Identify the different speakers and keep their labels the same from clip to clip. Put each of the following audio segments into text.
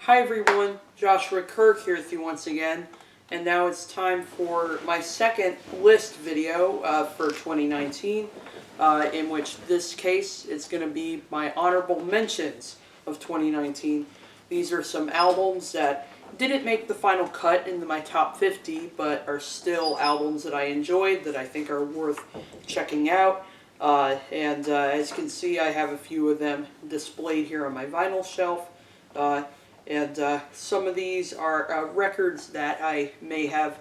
Speaker 1: Hi everyone, Joshua Kirk here with you once again, and now it's time for my second list video for 2019, in which this case it's going to be my honorable mentions of 2019. These are some albums that didn't make the final cut into my top 50, but are still albums that I enjoyed, that I think are worth checking out. As you can see, I have a few of them displayed here on my vinyl shelf. Some of these are records that I may have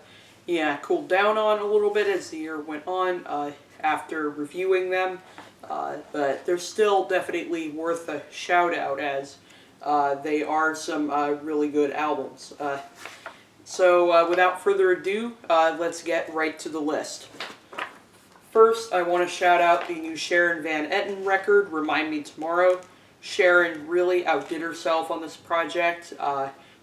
Speaker 1: cooled down on a little bit as the year went on after reviewing them. But they're still definitely worth a shout out as they are some really good albums. So without further ado, let's get right to the list. First, I want to shout out the new Sharon Van Etten record, Remind Me Tomorrow. Sharon really outdid herself on this project,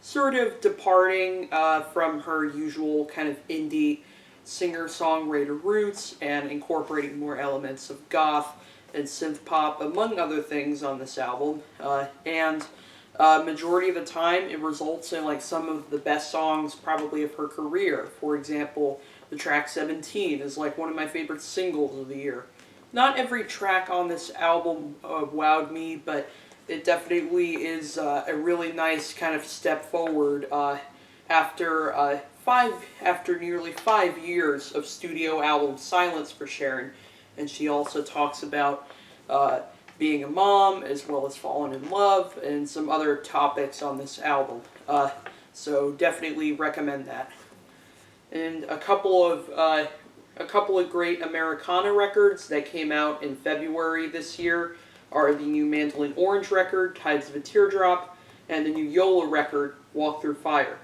Speaker 1: sort of departing from her usual kind of indie singer-songwriter roots and incorporating more elements of goth and synth pop, among other things, on this album. Majority of the time, it results in like some of the best songs probably of her career. For example, the track 17 is like one of my favorite singles of the year. Not every track on this album wowed me, but it definitely is a really nice kind of step forward after nearly 5 years of studio album silence for Sharon. And she also talks about being a mom, as well as falling in love, and some other topics on this album. So definitely recommend that. And a couple of great Americana records that came out in February this year are the new Mandolin Orange record, Tides of a Teardrop, and the new Yola record, Walk Through Fire.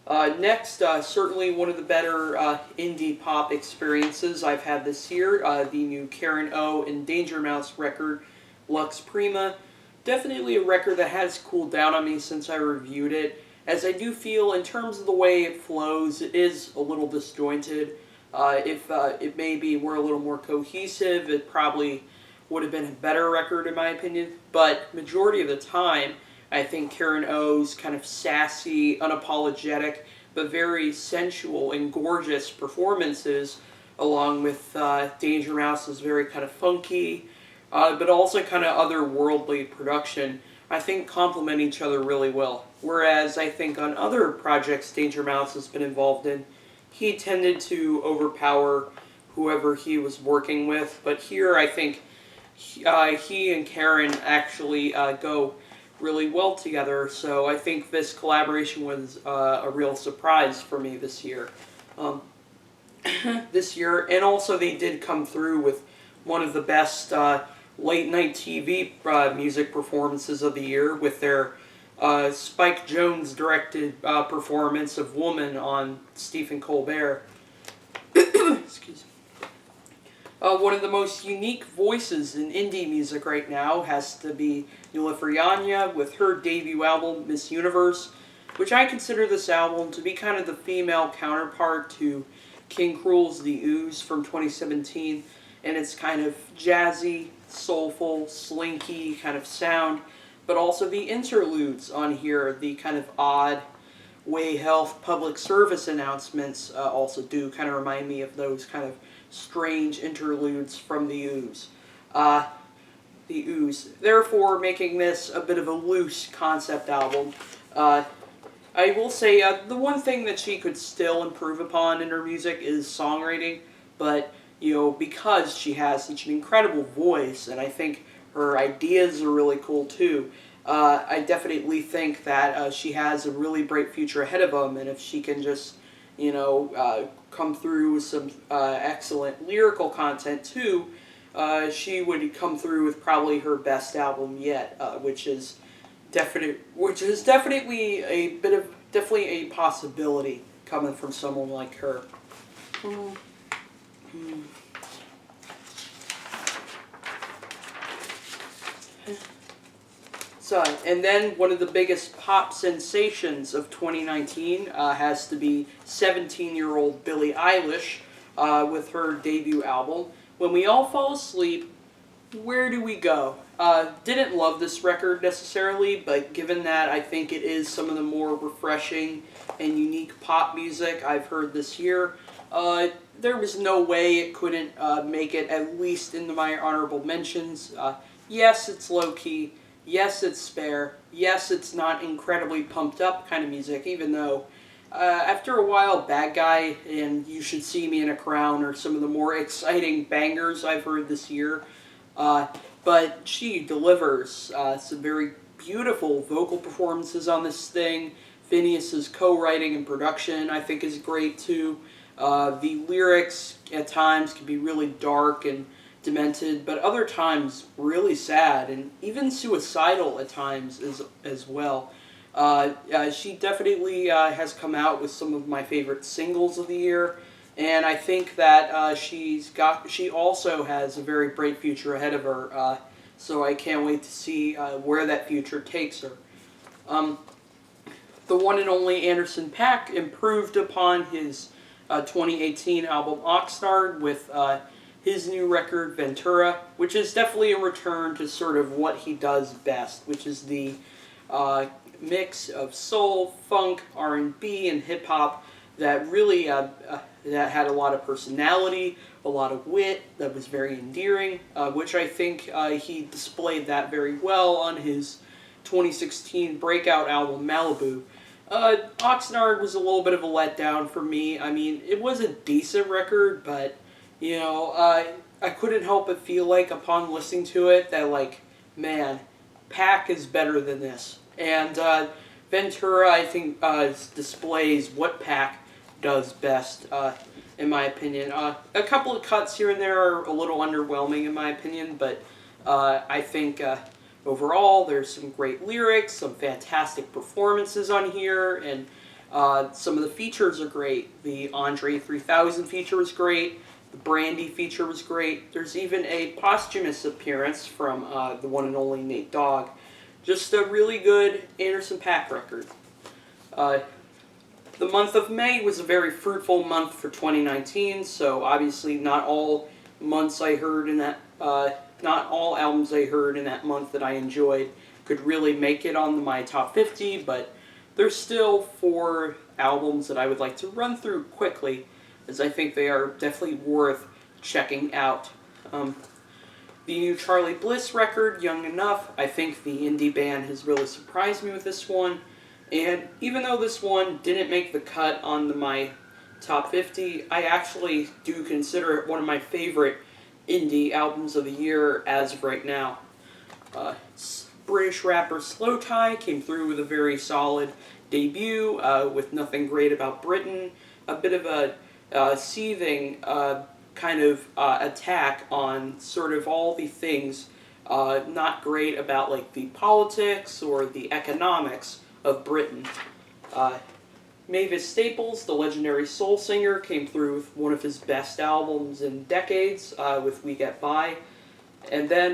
Speaker 1: Next, certainly one of the better indie pop experiences I've had this year, the new Karen O and Danger Mouse record, Lux Prima. Definitely a record that has cooled down on me since I reviewed it, as I do feel in terms of the way it flows, it is a little disjointed. If it maybe were a little more cohesive, it probably would have been a better record in my opinion. But majority of the time, I think Karen O's kind of sassy, unapologetic, but very sensual and gorgeous performances, along with Danger Mouse's very kind of funky, but also kind of otherworldly production, I think complement each other really well. Whereas I think on other projects Danger Mouse has been involved in, he tended to overpower whoever he was working with. But here I think he and Karen actually go really well together. So I think this collaboration was a real surprise for me this year. And also they did come through with one of the best late-night TV music performances of the year with their Spike Jonze directed performance of Woman on Stephen Colbert. Excuse me. One of the most unique voices in indie music right now has to be Nilufer Yanya with her debut album, Miss Universe, which I consider this album to be kind of the female counterpart to King Cruel's The Ooze from 2017, and it's kind of jazzy, soulful, slinky kind of sound, but also the interludes on here, the kind of odd Way Health public service announcements also do kind of remind me of those kind of strange interludes from The Ooze. The Ooze. Therefore, making this a bit of a loose concept album. I will say the one thing that she could still improve upon in her music is songwriting, but because she has such an incredible voice, and I think her ideas are really cool too, I definitely think that she has a really bright future ahead of them, and if she can just, come through with some excellent lyrical content too, she would come through with probably her best album yet, which is definitely a possibility coming from someone like her. And then one of the biggest pop sensations of 2019 has to be 17-year-old Billie Eilish with her debut album, When We All Fall Asleep, Where Do We Go? Didn't love this record necessarily, but given that I think it is some of the more refreshing and unique pop music I've heard this year, there was no way it couldn't make it at least into my honorable mentions. Yes, it's low-key. Yes, it's spare. Yes, it's not incredibly pumped up kind of music, even though after a while, Bad Guy and You Should See Me in a Crown are some of the more exciting bangers I've heard this year. But she delivers some very beautiful vocal performances on this thing. Phineas's co-writing and production, I think, is great too. The lyrics at times can be really dark and demented, but other times really sad and even suicidal at times as well. She definitely has come out with some of my favorite singles of the year, and I think that she also has a very bright future ahead of her. So I can't wait to see where that future takes her. The one and only Anderson .Paak improved upon his 2018 album Oxnard with his new record Ventura, which is definitely a return to sort of what he does best, which is the mix of soul, funk, R&B, and hip-hop that really that had a lot of personality, a lot of wit, that was very endearing, which I think he displayed that very well on his 2016 breakout album Malibu. Oxnard was a little bit of a letdown for me. I mean, it was a decent record, but, you know, I couldn't help but feel like upon listening to it that, like, man, Paak is better than this. And Ventura, I think, displays what Paak does best, in my opinion. A couple of cuts here and there are a little underwhelming, in my opinion, but I think overall there's some great lyrics, some fantastic performances on here, and some of the features are great. The Andre 3000 feature was great. The Brandy feature was great. There's even a posthumous appearance from the one and only Nate Dogg. Just a really good Anderson .Paak record. The month of May was a very fruitful month for 2019, so obviously not all months I heard in that, not all albums I heard in that month that I enjoyed could really make it on my top 50, but there's still 4 albums that I would like to run through quickly, as I think they are definitely worth checking out. The new Charly Bliss record, Young Enough, I think the indie band has really surprised me with this one. And even though this one didn't make the cut on my top 50, I actually do consider it one of my favorite indie albums of the year as of right now. British rapper Slowthai came through with a very solid debut with Nothing Great About Britain. A bit of a seething kind of attack on sort of all the things not great about like the politics or the economics of Britain. Mavis Staples, the legendary soul singer, came through with one of his best albums in decades with We Get By. And then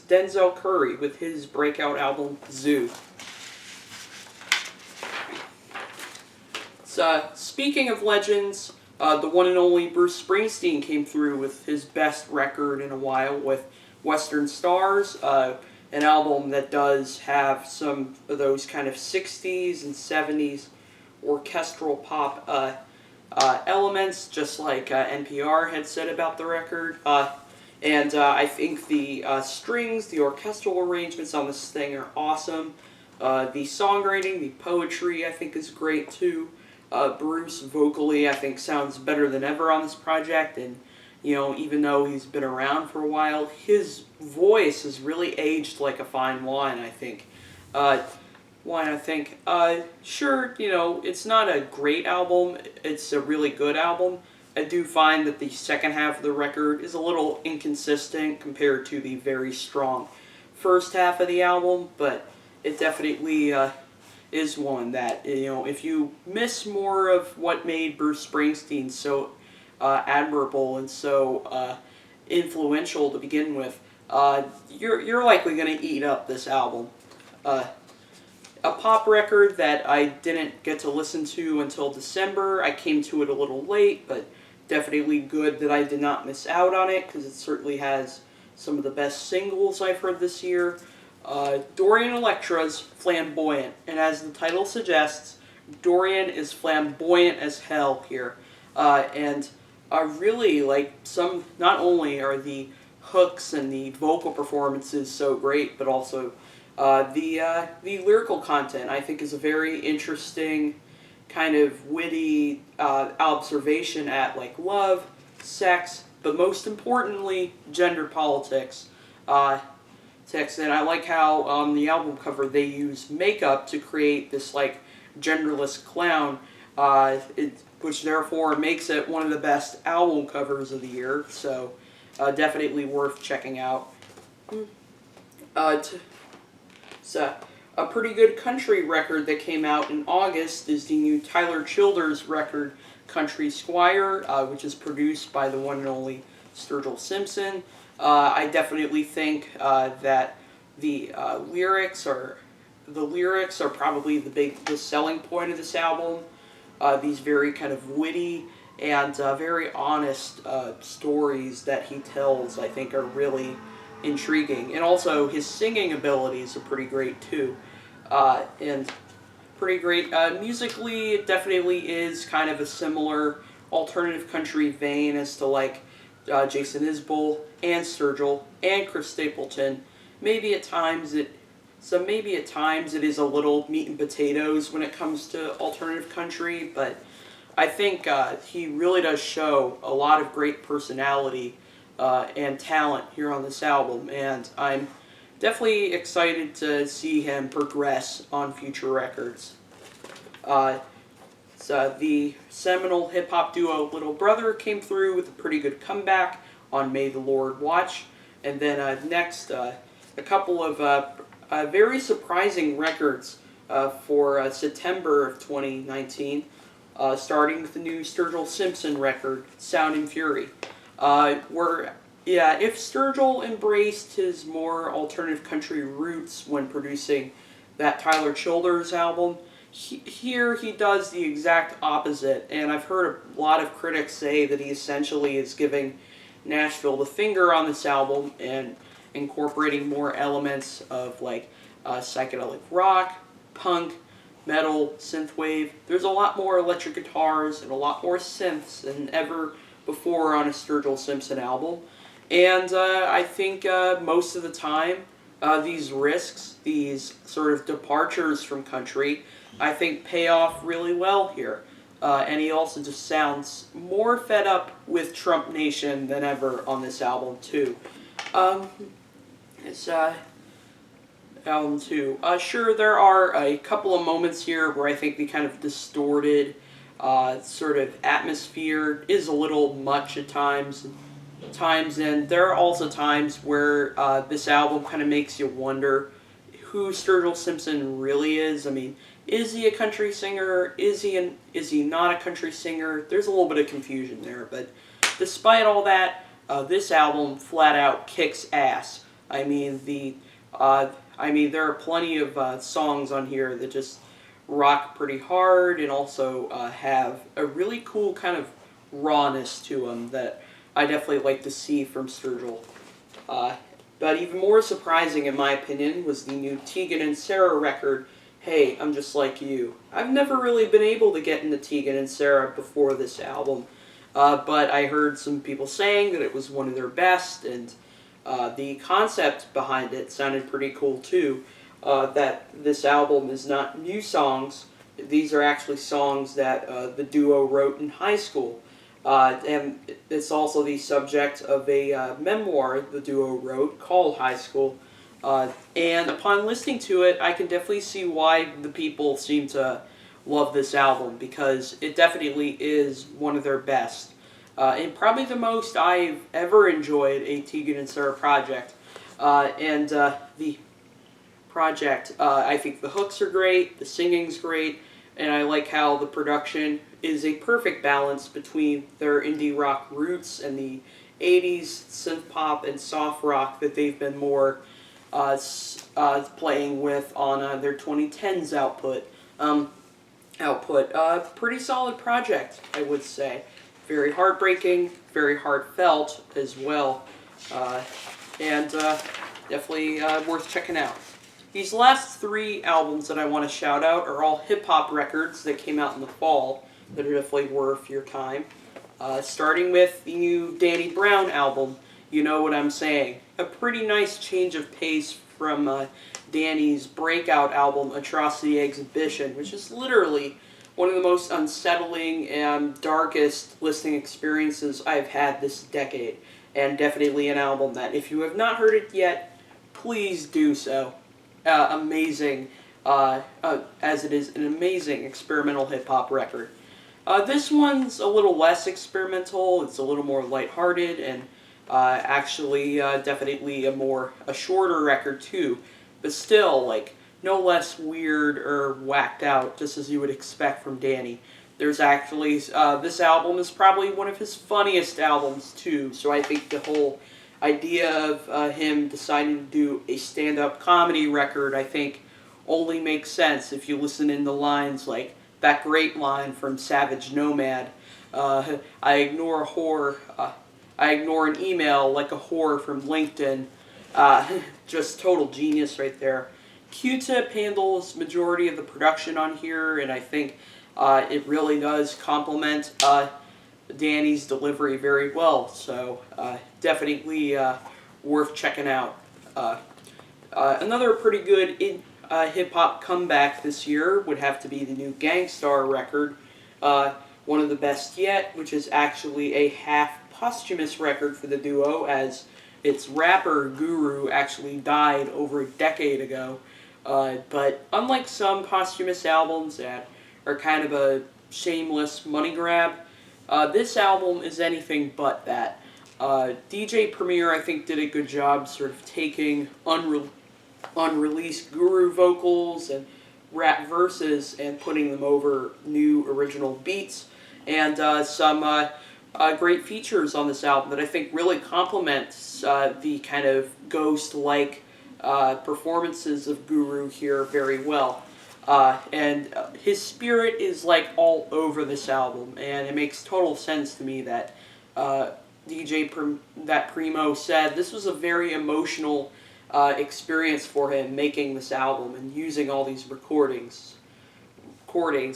Speaker 1: Denzel Curry with his breakout album Zoo. So, speaking of legends, the one and only Bruce Springsteen came through with his best record in a while with Western Stars, an album that does have some of those kind of 60s and 70s orchestral pop elements, just like NPR had said about the record. And I think the strings, the orchestral arrangements on this thing are awesome. The songwriting, the poetry, I think is great too. Bruce vocally, I think, sounds better than ever on this project, and you know, even though he's been around for a while, his voice has really aged like a fine wine, I think. Sure, you know, it's not a great album, it's a really good album. I do find that the second half of the record is a little inconsistent compared to the very strong first half of the album, but it definitely is one that, you know, if you miss more of what made Bruce Springsteen so admirable and so influential to begin with, you're likely going to eat up this album. A pop record that I didn't get to listen to until December. I came to it a little late, but definitely good that I did not miss out on it, because it certainly has some of the best singles I've heard this year. Dorian Electra's Flamboyant, and as the title suggests, Dorian is flamboyant as hell here. And really, like, not only are the hooks and the vocal performances so great, but also the lyrical content I think is a very interesting kind of witty observation at like love, sex, but most importantly, gender politics. And I like how on the album cover they use makeup to create this like genderless clown, which therefore makes it one of the best album covers of the year. So definitely worth checking out. So a pretty good country record that came out in August is the new Tyler Childers record, Country Squire, which is produced by the one and only Sturgill Simpson. I definitely think that the lyrics are probably the selling point of this album. These very kind of witty and very honest stories that he tells, I think, are really intriguing. And also his singing abilities are pretty great too. And pretty great. Musically, it definitely is kind of a similar alternative country vein as to like Jason Isbell and Sturgill and Chris Stapleton. Maybe at times it is a little meat and potatoes when it comes to alternative country, but I think he really does show a lot of great personality and talent here on this album, and I'm definitely excited to see him progress on future records. So the seminal hip-hop duo Little Brother came through with a pretty good comeback on May the Lord Watch. And then next, a couple of very surprising records for September of 2019, starting with the new Sturgill Simpson record, Sound and Fury. If Sturgill embraced his more alternative country roots when producing that Tyler Childers album, here he does the exact opposite, and I've heard a lot of critics say that he essentially is giving Nashville the finger on this album and incorporating more elements of like psychedelic rock, punk, metal, synthwave. There's a lot more electric guitars and a lot more synths than ever before on a Sturgill Simpson album. And I think most of the time, these risks, these sort of departures from country, I think pay off really well here. And he also just sounds more fed up with Trump Nation than ever on this album, too. Album 2. Sure, there are a couple of moments here where I think the kind of distorted sort of atmosphere is a little much at times, and there are also times where this album kind of makes you wonder who Sturgill Simpson really is. I mean, is he a country singer? Is he not a country singer? There's a little bit of confusion there, but despite all that, this album flat out kicks ass. I mean, there are plenty of songs on here that just rock pretty hard and also have a really cool kind of rawness to them that I definitely like to see from Sturgill. But even more surprising, in my opinion, was the new Teagan and Sara record, Hey, I'm Just Like You. I've never really been able to get into Teagan and Sara before this album, but I heard some people saying that it was one of their best, and the concept behind it sounded pretty cool too, that this album is not new songs, these are actually songs that the duo wrote in high school. And it's also the subject of a memoir the duo wrote called High School. And upon listening to it, I can definitely see why the people seem to love this album, because it definitely is one of their best. And probably the most I've ever enjoyed a Teagan and Sara project. The project, I think the hooks are great, the singing's great, and I like how the production is a perfect balance between their indie rock roots and the 80s synth pop and soft rock that they've been more playing with on their 2010s output. Pretty solid project, I would say. Very heartbreaking, very heartfelt as well. and definitely worth checking out. These last 3 albums that I want to shout out are all hip-hop records that came out in the fall that are definitely worth your time. Starting with the new Danny Brown album, You Know What I'm Saying. A pretty nice change of pace from Danny's breakout album, Atrocity Exhibition, which is literally one of the most unsettling and darkest listening experiences I've had this decade. And definitely an album that, if you have not heard it yet, please do so. Amazing, as it is an amazing experimental hip-hop record. This one's a little less experimental, it's a little more lighthearted, and actually definitely a shorter record too, but still, like, no less weird or whacked out, just as you would expect from Danny. There's actually, this album is probably one of his funniest albums too, so I think the whole idea of him deciding to do a stand-up comedy record, I think, only makes sense if you listen in the lines like that great line from Savage Nomad, I ignore a whore, I ignore an email like a whore from LinkedIn. Just total genius right there. Q-Tip handles majority of the production on here, and I think it really does complement Danny's delivery very well, so definitely worth checking out. Another pretty good hip-hop comeback this year would have to be the new Gangstar record, one of the best yet, which is actually a half-posthumous record for the duo, as its rapper guru actually died over a decade ago. But unlike some posthumous albums that are kind of a shameless money grab, this album is anything but that. DJ Premier, I think, did a good job sort of taking unreleased guru vocals and rap verses and putting them over new original beats, and some great features on this album that I think really complements the kind of ghost-like performances of Guru here very well. And his spirit is like all over this album, and it makes total sense to me that Primo said this was a very emotional experience for him making this album and using all these recordings,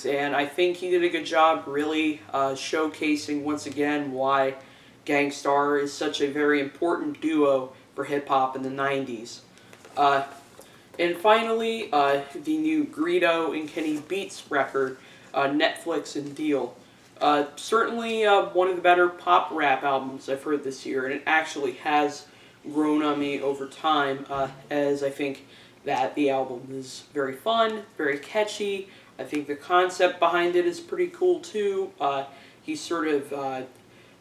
Speaker 1: and I think he did a good job really showcasing once again why Gangstar is such a very important duo for hip-hop in the 90s. And finally, the new Greedo and Kenny Beats record, Netflix and Deal. Certainly one of the better pop rap albums I've heard this year, and it actually has grown on me over time, as I think that the album is very fun, very catchy. I think the concept behind it is pretty cool too. He's sort of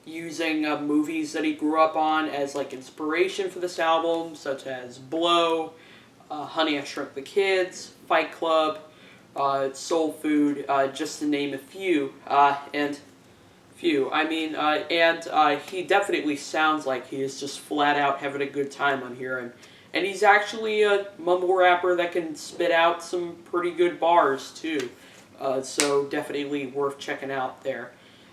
Speaker 1: using movies that he grew up on as like inspiration for this album, such as Blow, Honey, I Shrunk the Kids, Fight Club, Soul Food, just to name a few. And he definitely sounds like he is just flat out having a good time on here, and he's actually a mumble rapper that can spit out some pretty good bars too, so definitely worth checking out there.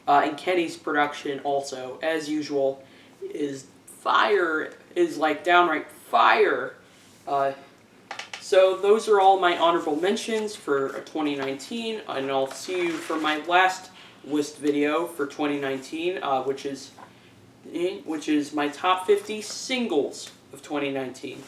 Speaker 1: And Kenny's production also, as usual, is fire, is like downright fire. So those are all my honorable mentions for 2019, and I'll see you for my last list video for 2019, which is my top 50 singles of 2019.